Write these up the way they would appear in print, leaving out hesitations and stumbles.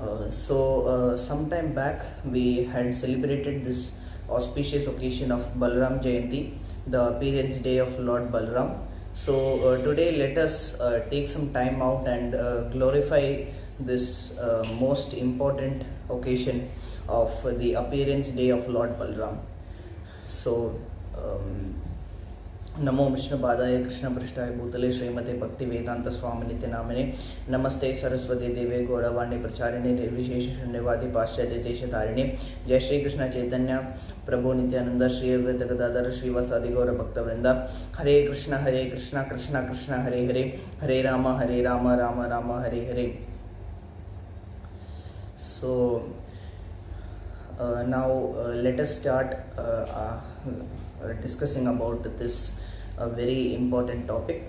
Some time back we had celebrated this auspicious occasion of Balaram Jayanti, the appearance day of Lord Balaram. Today let us take some time out and glorify this most important occasion of the appearance day of Lord Balaram. नमो विष्णुपादाय कृष्णपृष्ठाय भूतले श्रीमते भक्ति वेदांत स्वामी नित्य नामिने नमस्ते सरस्वती देवे गौरवाणी प्रचारिणे निर्विशेष शून्यवादी पाश्चात्य देश तारिणे जय श्री कृष्ण चैतन्य प्रभु नित्यानंद श्री अद्वैत गदाधर श्रीवासादि गौर भक्त वृंदा हरे Krishna Krishna Krishna Hare Hare Hare Ram Ram Ram Hare Hare. Now let us start discussing about this very important topic,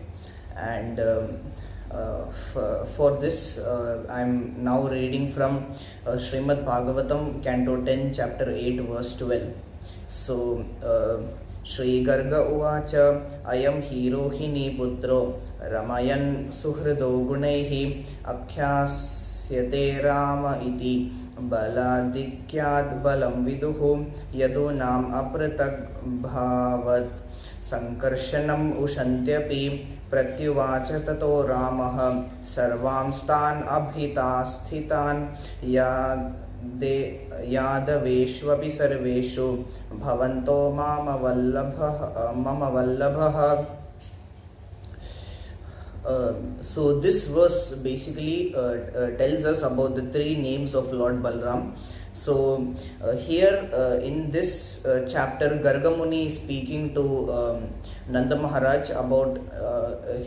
and for this I am now reading from Srimad Bhagavatam Canto 10 Chapter 8 verse 12. So Shri Garga Uvacha Ayam Hirohini Putro Ramayan Suhrido Gunaihi Akhyasya Rama Iti बलादिक्याद बलम विदुः यदो नाम अप्रतग भावत संकर्षणम उशन्त्यपि प्रत्युवाच ततो रामः सर्वांस्तान् अभितास्थितान् यादवेष्वपि सर्वेषु भवन्तो मम वल्लभः. So this verse basically tells us about the three names of Lord Balaram. So here in this chapter, Garga Muni is speaking to Nanda Maharaj about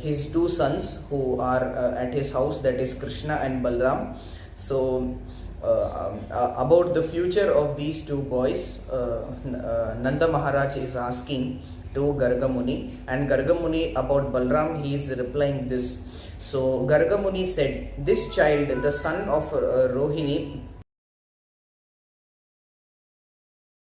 his two sons who are at his house, that is Krishna and Balaram. So about the future of these two boys, Nanda Maharaj is asking to Garga Muni, and Garga Muni about Balaram, he is replying this. So Garga Muni said, this child, the son of Rohini,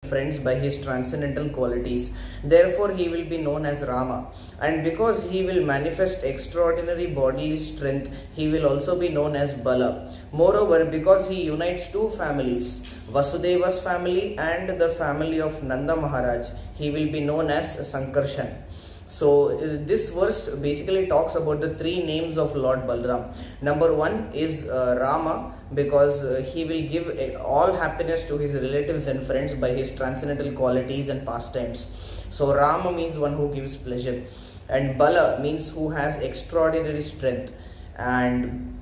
friends by his transcendental qualities, therefore he will be known as Rama, and because he will manifest extraordinary bodily strength, he will also be known as Bala. Moreover, because he unites two families, Vasudeva's family and the family of Nanda Maharaj, he will be known as Sankarshan. So this verse basically talks about the three names of Lord Balaram. Number one is Rama, because he will give all happiness to his relatives and friends by his transcendental qualities and pastimes. So Rama means one who gives pleasure, and Bala means who has extraordinary strength, and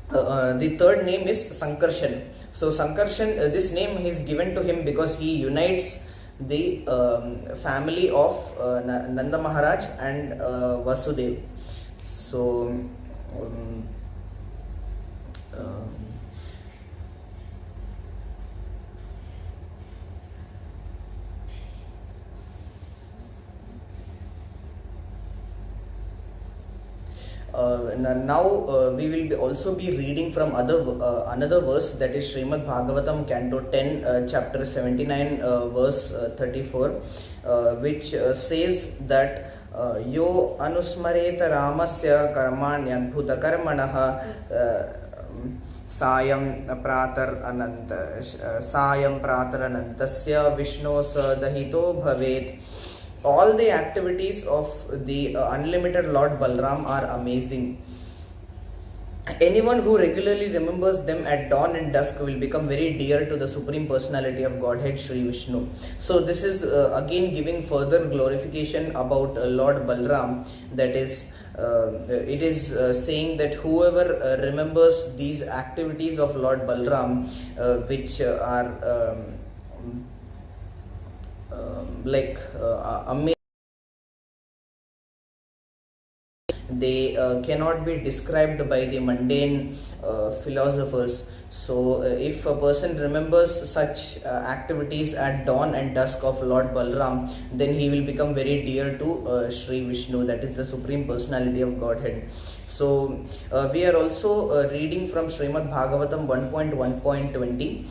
the third name is Sankarshan. So Sankarshan, this name is given to him because he unites the family of Nanda Maharaj and Vasudev. So now we will also be reading from another verse, that is Srimad Bhagavatam Canto 10 Chapter 79 verse 34, which says that yo anusmareta ramasya karmanyadbhuta karmanaha sayam pratar anantasya vishnos dahito bhavet. All the activities of the unlimited Lord Balaram are amazing. Anyone who regularly remembers them at dawn and dusk will become very dear to the Supreme Personality of Godhead, Sri Vishnu. So this is again giving further glorification about Lord Balaram, that is it is saying that whoever remembers these activities of Lord Balaram, which are amazing, they cannot be described by the mundane philosophers. So if a person remembers such activities at dawn and dusk of Lord Balaram, then he will become very dear to Sri Vishnu, that is the Supreme Personality of Godhead. So we are also reading from Srimad Bhagavatam 1.1.20,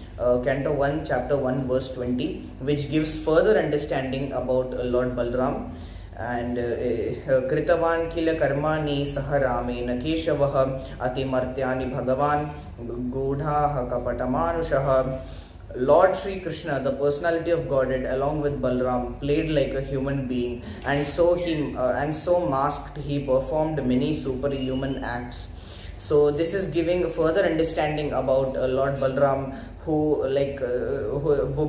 Canto 1, Chapter 1, verse 20, which gives further understanding about Lord Balaram. and kritavan kila karmani saha ramena keshavah atimartyani bhagavan gudha kapatamanushaha. Lord Sri Krishna, the personality of Godhead, along with Balaram, played like a human being, and so masked he performed many superhuman acts. So this is giving further understanding about Lord Balaram, who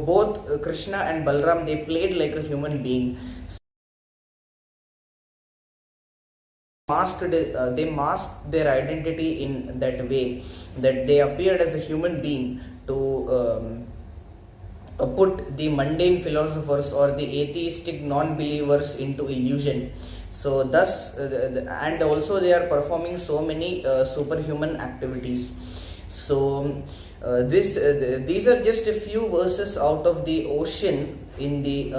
both Krishna and Balaram, they played like a human being. They masked their identity in that way, that they appeared as a human being to put the mundane philosophers or the atheistic non-believers into illusion. So thus and also they are performing so many superhuman activities. So these are just a few verses out of the ocean in the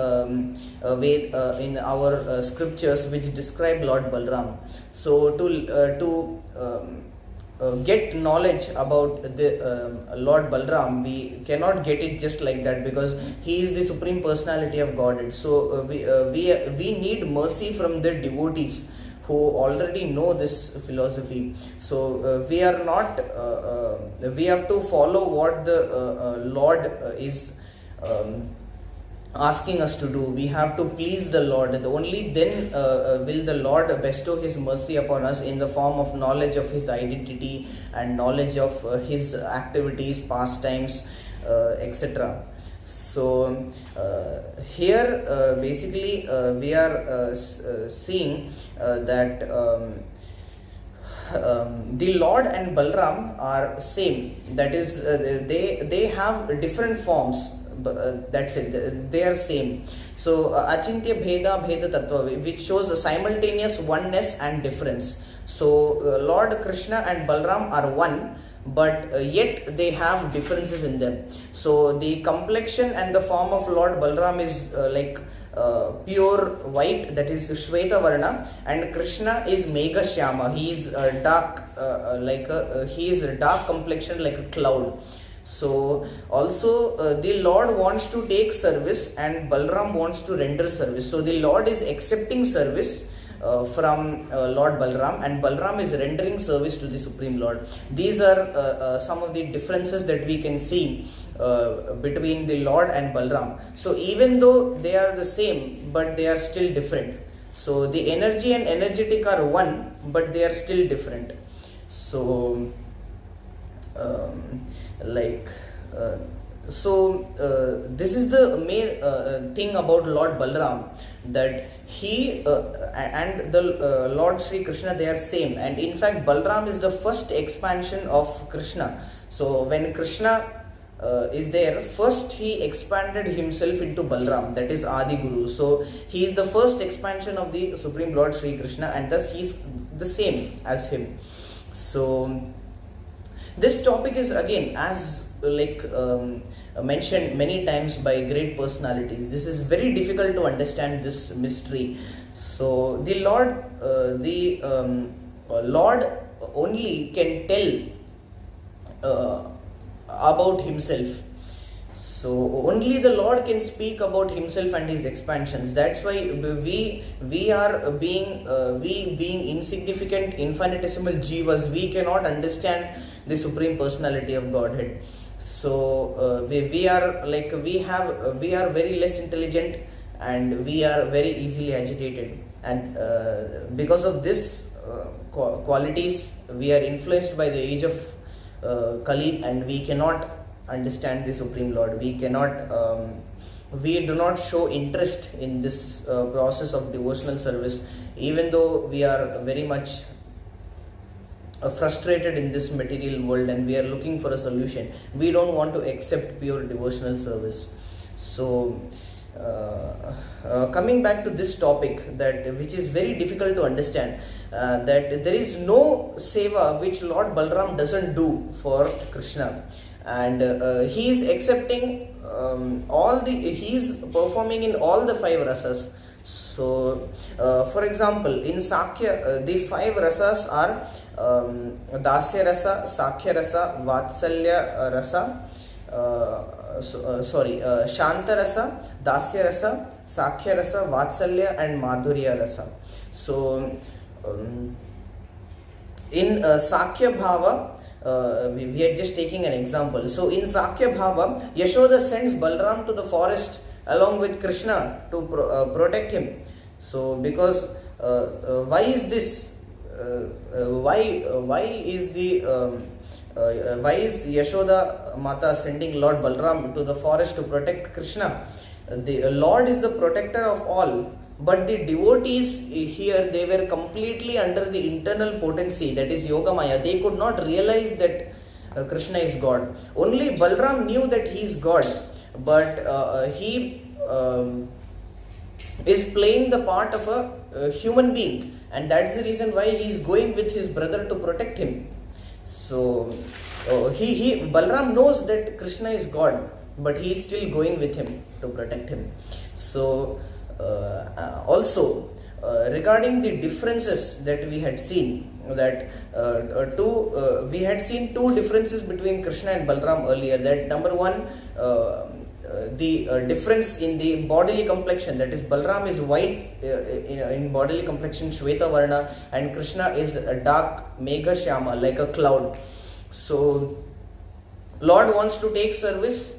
in our scriptures which describe Lord Balaram. So to get knowledge about the Lord Balaram, we cannot get it just like that, because he is the supreme personality of Godhead. So we need mercy from the devotees who already know this philosophy. So we are not we have to follow what the Lord is asking us to do. We have to please the Lord. Only then will the Lord bestow his mercy upon us in the form of knowledge of his identity and knowledge of his activities, pastimes, etc. So here basically we are seeing that the Lord and Balaram are same. That is, they have different forms. That's it. They are same. So achintya bheda bheda tattva, which shows a simultaneous oneness and difference. So Lord Krishna and Balaram are one, but yet they have differences in them. So the complexion and the form of Lord Balaram is pure white, that is Shweta Varna, and Krishna is Megha Shyama. He is dark, he is dark complexion like a cloud. So also the Lord wants to take service and Balaram wants to render service. So the Lord is accepting service from Lord Balaram, and Balaram is rendering service to the Supreme Lord. These are some of the differences that we can see between the Lord and Balaram. So even though they are the same, but they are still different. So the energy and energetic are one, but they are still different. So this is the main thing about Lord Balaram, that he and the Lord Sri Krishna, they are same, and in fact Balaram is the first expansion of Krishna. So when Krishna is there, first he expanded himself into Balaram, that is Adi Guru. So he is the first expansion of the Supreme Lord Sri Krishna, and thus he is the same as him. So this topic is again, as mentioned many times by great personalities, this is very difficult to understand this mystery. So the Lord only can tell about himself. So only the Lord can speak about himself and his expansions. That's why we are being insignificant, infinitesimal jivas, we cannot understand the Supreme Personality of Godhead. So we are very less intelligent, and we are very easily agitated, and because of this qualities, we are influenced by the age of Kali, and we cannot understand the Supreme Lord. We do not show interest in this process of devotional service, even though we are very much frustrated in this material world and we are looking for a solution. We don't want to accept pure devotional service. So coming back to this topic, which is very difficult to understand, that there is no seva which Lord Balaram doesn't do for Krishna, and he is accepting he is performing in all the 5 rasas. So for example, in Sakya, the 5 rasas are Dasya rasa, Sakya rasa, Vatsalya rasa, Shantarasa, Dasyarasa, Sakhyarasa, Vatsalya and Madhurya Rasa. So in Sakya Bhava, we are just taking an example. So in Sakya Bhava, Yashoda sends Balram to the forest along with Krishna to protect him. So because why is this? Why is Yashoda Mata sending Lord Balram to the forest to protect Krishna? The Lord is the protector of all, but the devotees here, they were completely under the internal potency, that is Yogamaya. They could not realize that Krishna is God. Only Balram knew that he is God, but he is playing the part of a human being, and that's the reason why he is going with his brother to protect him. So Balram knows that Krishna is God, but he is still going with him to protect him. So also regarding the differences that we had seen, that we had seen two differences between Krishna and Balram earlier. That number one, the difference in the bodily complexion, that is Balram is white in bodily complexion, Shweta Varna, and Krishna is a dark Megha Shyama, like a cloud. So Lord wants to take service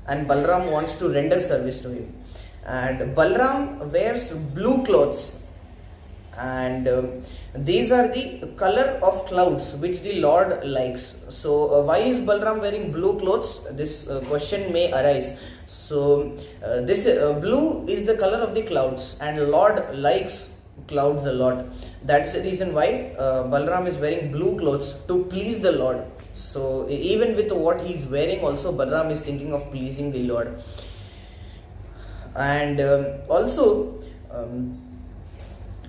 and Balram wants to render service to him, and Balram wears blue clothes, and these are the color of clouds which the Lord likes. So why is Balram wearing blue clothes? This question may arise. So this blue is the color of the clouds, and Lord likes clouds a lot. That's the reason why Balram is wearing blue clothes, to please the Lord. So even with what he is wearing also, Balram is thinking of pleasing the Lord. And also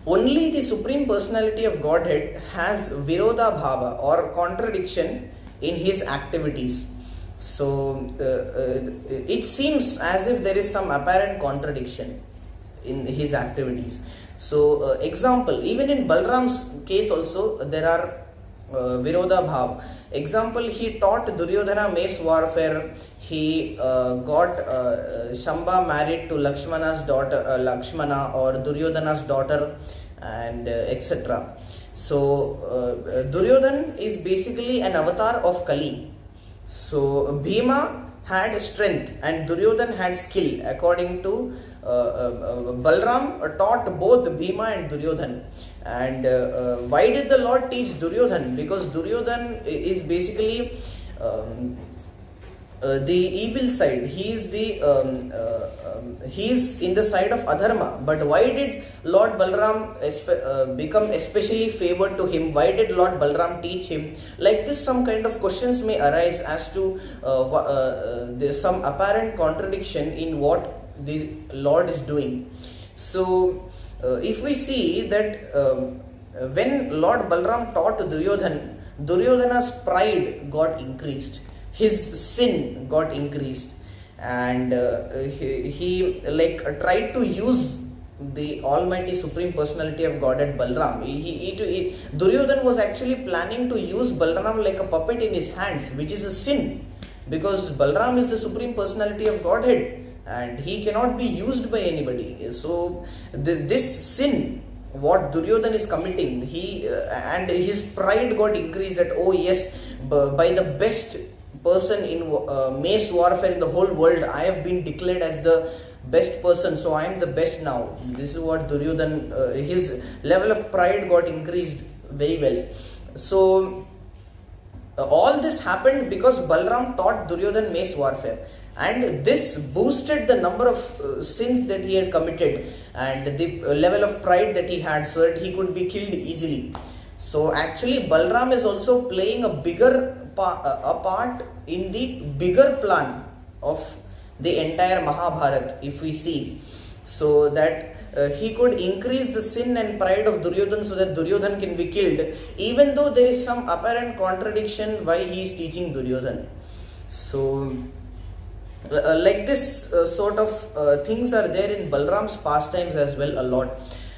only the Supreme Personality of Godhead has Virodha Bhava, or contradiction, in his activities. So it seems as if there is some apparent contradiction in his activities. So example, even in Balram's case also there are Virodha Bhav. Example, he taught Duryodhana mace warfare. He got Shamba married to Lakshmana's daughter, Lakshmana, or Duryodhana's daughter, and etc. So Duryodhan is basically an avatar of Kali. So Bhima had strength and Duryodhan had skill. According to Balram taught both Bhima and Duryodhan. And why did the Lord teach Duryodhan? Because Duryodhan is basically the evil side. He is in the side of adharma. But why did Lord Balram become especially favored to him? Why did Lord Balram teach him? Like this, some kind of questions may arise as to there's some apparent contradiction in what the Lord is doing. So if we see that when Lord Balram taught Duryodhan, Duryodhana's pride got increased, his sin got increased, and he tried to use the Almighty Supreme Personality of Godhead Balram. Duryodhan was actually planning to use Balram like a puppet in his hands, which is a sin, because Balram is the Supreme Personality of Godhead and he cannot be used by anybody. So this sin what Duryodhan is committing, and his pride got increased, that oh yes, by the best person in mace warfare in the whole world, I have been declared as the best person, so I am the best now. This is what Duryodhan, his level of pride got increased very well. So all this happened because Balram taught Duryodhan mace warfare, and this boosted the number of sins that he had committed and the level of pride that he had, so that he could be killed easily. So actually Balram is also playing a bigger part in the bigger plan of the entire Mahabharata, if we see. So that he could increase the sin and pride of Duryodhan so that Duryodhan can be killed, even though there is some apparent contradiction why he is teaching Duryodhan. So like this sort of things are there in Balram's pastimes as well a lot.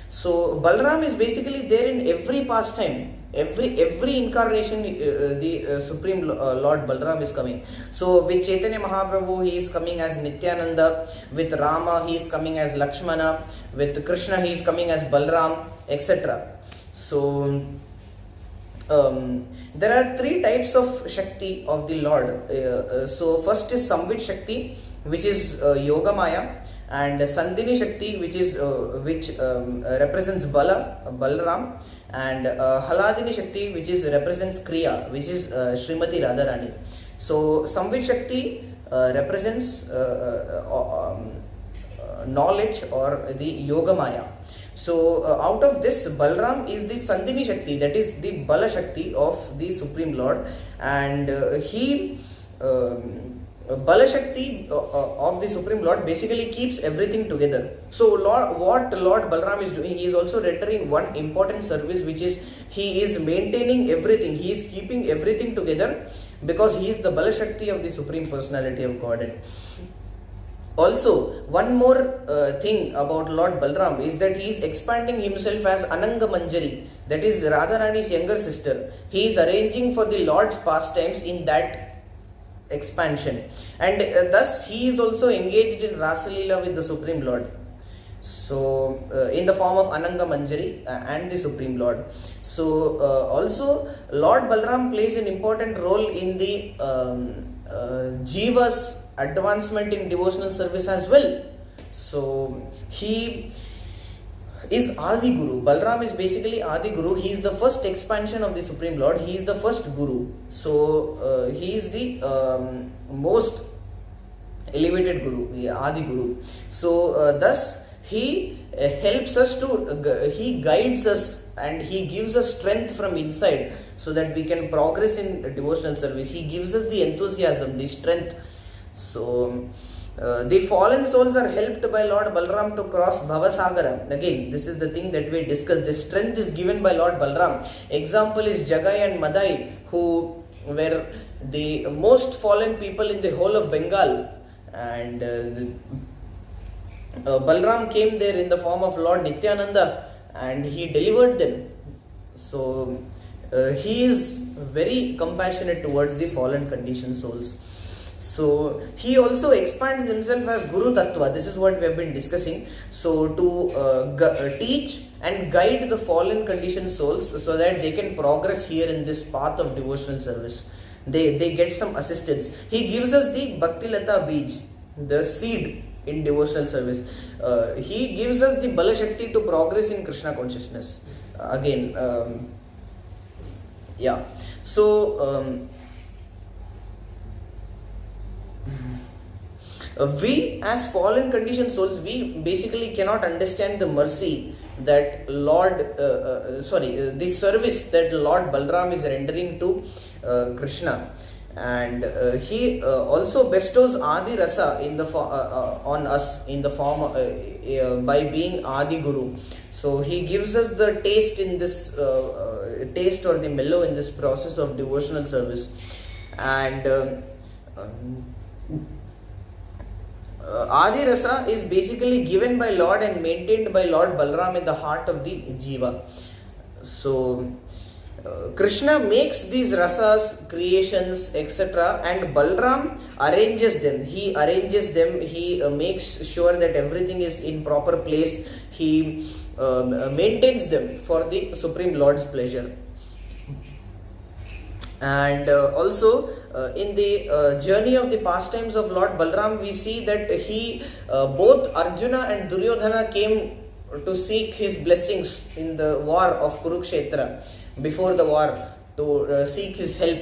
So Balram is basically there in every pastime. every incarnation the Supreme Lord Balaram is coming. So with Chaitanya Mahaprabhu he is coming as Nityananda, with Rama he is coming as Lakshmana, with Krishna he is coming as Balaram, etc. So there are three types of Shakti of the Lord. So first is Samvit Shakti, which is Yogamaya, and Sandhini Shakti, which represents Balaram, and Haladini Shakti, which represents Kriya, which is Srimati Radharani. So Samvit Shakti represents knowledge or the Yogamaya. So out of this, Balaram is the Sandhini Shakti, that is the Bala Shakti of the Supreme Lord, and Bala Shakti of the Supreme Lord basically keeps everything together. So what Lord Balaram is doing, he is also rendering one important service, which is he is maintaining everything, he is keeping everything together, because he is the Bala Shakti of the Supreme Personality of Godhead. Also, one more thing about Lord Balaram is that he is expanding himself as Ananga Manjari, that is Radharani's younger sister. He is arranging for the Lord's pastimes in that expansion, and thus he is also engaged in Rasa Leela with the Supreme Lord. So in the form of Ananga Manjari and the Supreme Lord. So also Lord Balaram plays an important role in the Jiva's advancement in devotional service as well. So he is Adi Guru. Balaram is basically Adi Guru. He is the first expansion of the Supreme Lord. He is the first Guru. So he is the most elevated Guru, Adi Guru. So thus he helps us to, he guides us and he gives us strength from inside so that we can progress in devotional service. He gives us the enthusiasm, the strength. So the fallen souls are helped by Lord Balaram to cross Bhavasagara. Again, this is the thing that we discussed. The strength is given by Lord Balaram. Example is Jagai and Madai, who were the most fallen people in the whole of Bengal, and Balaram came there in the form of Lord Nityananda and he delivered them. So he is very compassionate towards the fallen conditioned souls. So he also expands himself as Guru Tattva. This is what we have been discussing. So to teach and guide the fallen conditioned souls so that they can progress here in this path of devotional service. They get some assistance. He gives us the Bhakti Lata Bij, the seed in devotional service. He gives us the Bala Shakti to progress in Krishna consciousness. So we as fallen conditioned souls, we basically cannot understand the mercy that the service that Lord Balaram is rendering to Krishna, and he also bestows Adi Rasa in the on us in the form by being Adi Guru. So he gives us the taste in this taste or the mellow in this process of devotional service, and Adi Rasa is basically given by Lord and maintained by Lord Balaram in the heart of the Jiva. So Krishna makes these rasas, creations, etc., and Balaram arranges them. He arranges them, he makes sure that everything is in proper place. He maintains them for the Supreme Lord's pleasure. And also in the journey of the pastimes of Lord Balaram, we see that both Arjuna and Duryodhana came to seek his blessings in the war of Kurukshetra, before the war, to seek his help,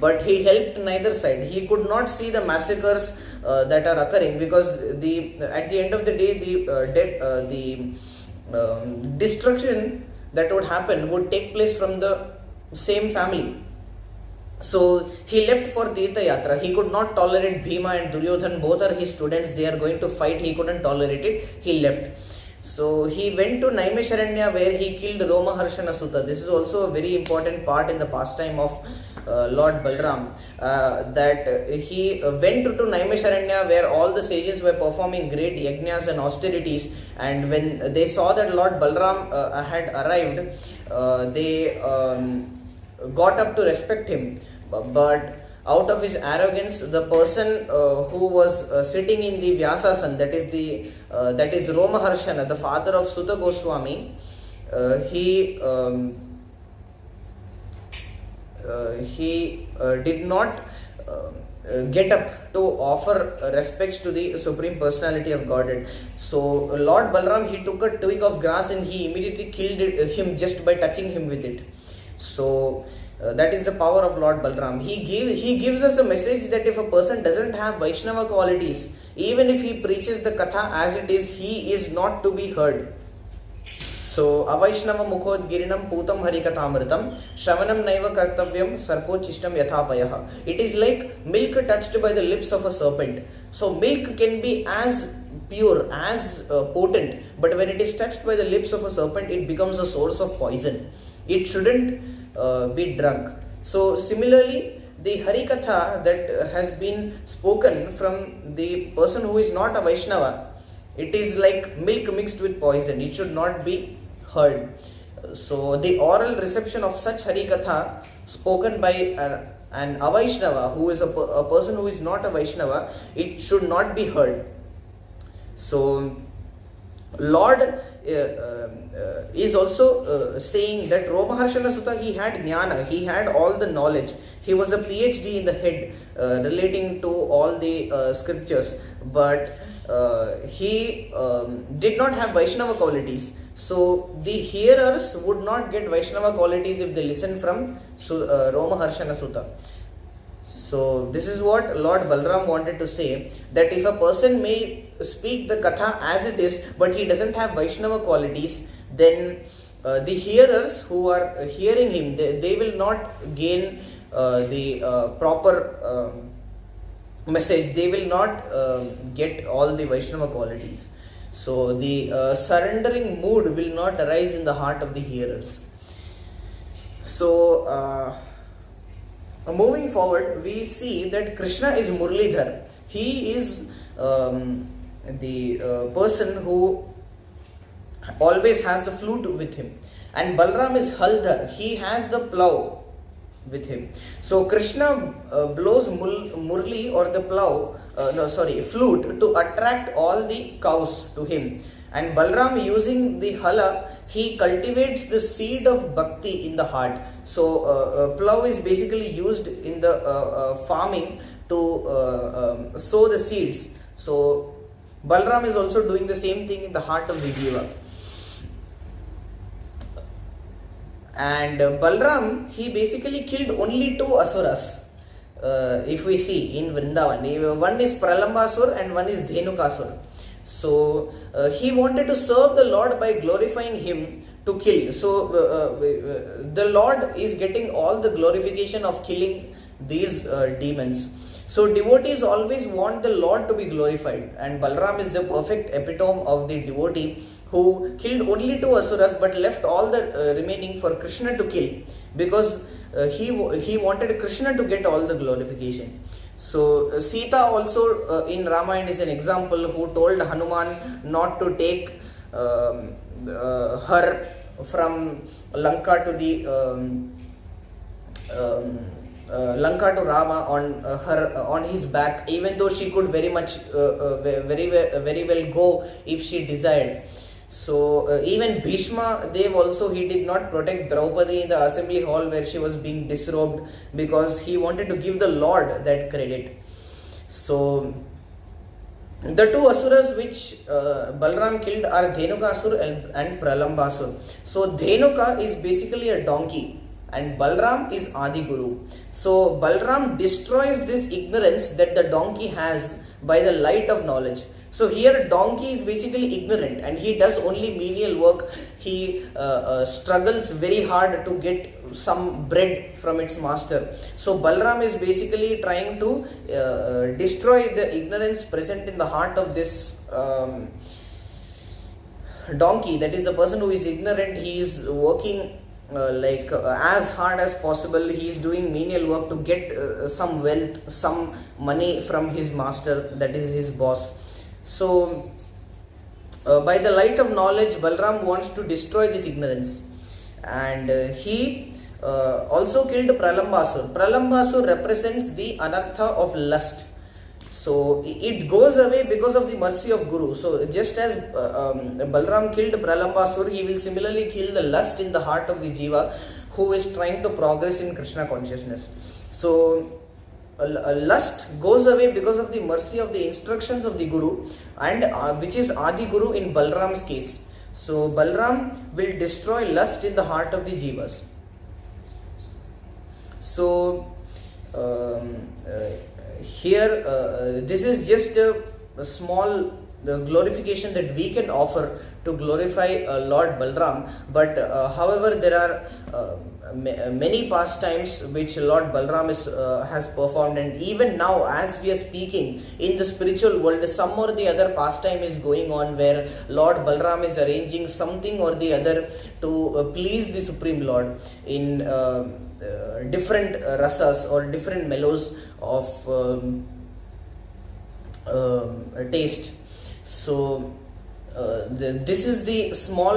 but he helped neither side. He could not see the massacres that are occurring, because at the end of the day the destruction that would happen would take place from the same family. So he left for Tirtha Yatra. He could not tolerate Bhima and Duryodhan. Both are his students. They are going to fight. He couldn't tolerate it. He left. So he went to Naimesharanya, where he killed Romaharshana Sutta. This is also a very important part in the pastime of Lord Balram, that he went to Naimisharanya, where all the sages were performing great yajnas and austerities, and when they saw that Lord Balram had arrived, they got up to respect him. But out of his arrogance, the person who was sitting in the Vyasasan, that is Romaharshana, the father of Sutta Goswami, he did not get up to offer respects to the Supreme Personality of Godhead. So Lord Balram, he took a twig of grass and he immediately killed him just by touching him with it. So that is the power of Lord Balram. He gives us a message that if a person doesn't have Vaishnava qualities, even if he preaches the Katha as it is, he is not to be heard. So, Avaishnava Mukhod Girinam Putam Harikathamritam Shravanam Naiva Kartavyam Sarpochistam Yathapayaha. It is like milk touched by the lips of a serpent. So, milk can be as pure, as potent, but when it is touched by the lips of a serpent, it becomes a source of poison. It shouldn't be drunk. So, similarly, the Harikatha that has been spoken from the person who is not a Vaishnava, it is like milk mixed with poison. It should not be heard. So the oral reception of such Harikatha spoken by an Avaishnava, who is a person who is not a Vaishnava, it should not be heard. So Lord is also saying that Romaharshana Sutta, he had jnana, he had all the knowledge, he was a PhD in the head relating to all the scriptures, but he did not have Vaishnava qualities. So the hearers would not get Vaishnava qualities if they listen from Romaharshana Sutta. So this is what Lord Balram wanted to say, that if a person may speak the Katha as it is, but he doesn't have Vaishnava qualities, then the hearers who are hearing him, they will not gain the proper message. They will not get all the Vaishnava qualities. So the surrendering mood will not arise in the heart of the hearers. So moving forward, we see that Krishna is Murlidhar. He is the person who always has the flute with him, and Balram is Haldhar. He has the plow with him. So Krishna blows Murli or the plow, flute, to attract all the cows to him, and Balram, using the hala, he cultivates the seed of bhakti in the heart. So plow is basically used in the farming to sow the seeds. So Balram is also doing the same thing in the heart of the jiva. And Balram, he basically killed only two asuras. If we see in Vrindavan, one is Pralambasur and one is Dhenukasur. So he wanted to serve the Lord by glorifying him to kill. So the Lord is getting all the glorification of killing these demons. So devotees always want the Lord to be glorified, and Balram is the perfect epitome of the devotee who killed only two asuras but left all the remaining for Krishna to kill, because he wanted Krishna to get all the glorification. So Sita also in Ramayana is an example who told Hanuman not to take her from Lanka to the Lanka to Rama on his back, even though she could very well go if she desired. So even Bhishma Dev also, he did not protect Draupadi in the assembly hall where she was being disrobed, because he wanted to give the Lord that credit. So the two asuras which Balram killed are Dhenukasur and Pralambasur. So Dhenuka is basically a donkey and Balram is Adi Guru. So Balram destroys this ignorance that the donkey has by the light of knowledge. So here donkey is basically ignorant and he does only menial work. He struggles very hard to get some bread from its master. So Balram is basically trying to destroy the ignorance present in the heart of this donkey. That is the person who is ignorant. He is working as hard as possible. He is doing menial work to get some wealth, some money from his master, that is his boss. So by the light of knowledge, Balram wants to destroy this ignorance, and he also killed Pralambasur. Pralambasur represents the anartha of lust. So it goes away because of the mercy of Guru. So just as Balram killed Pralambasur, he will similarly kill the lust in the heart of the jiva who is trying to progress in Krishna consciousness. So lust goes away because of the mercy of the instructions of the Guru, and which is Adi Guru in Balram's case. So Balram will destroy lust in the heart of the jivas. So here this is just a small glorification that we can offer to glorify Lord Balram, but however there are many pastimes which Lord Balram has performed, and even now as we are speaking in the spiritual world, some or the other pastime is going on where Lord Balram is arranging something or the other to please the Supreme Lord in different rasas or different mellows of taste. So this is the small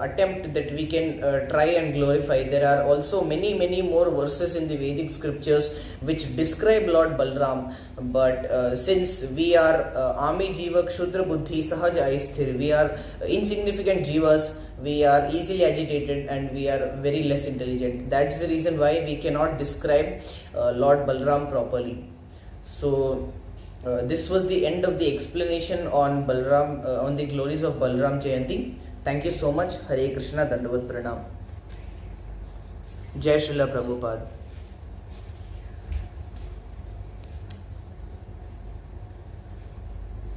attempt that we can try and glorify. There are also many more verses in the Vedic scriptures which describe Lord Balram, but since we are Ami Jiva Kshudra Buddhi Sahaja Aisthir, we are insignificant jivas, we are easily agitated and we are very less intelligent. That's the reason why we cannot describe Lord Balram properly. So this was the end of the explanation on Balram, on the glories of Balram Jayanti. Thank you so much. Hare Krishna, Dandavat Pranam. Jai Srila Prabhupada.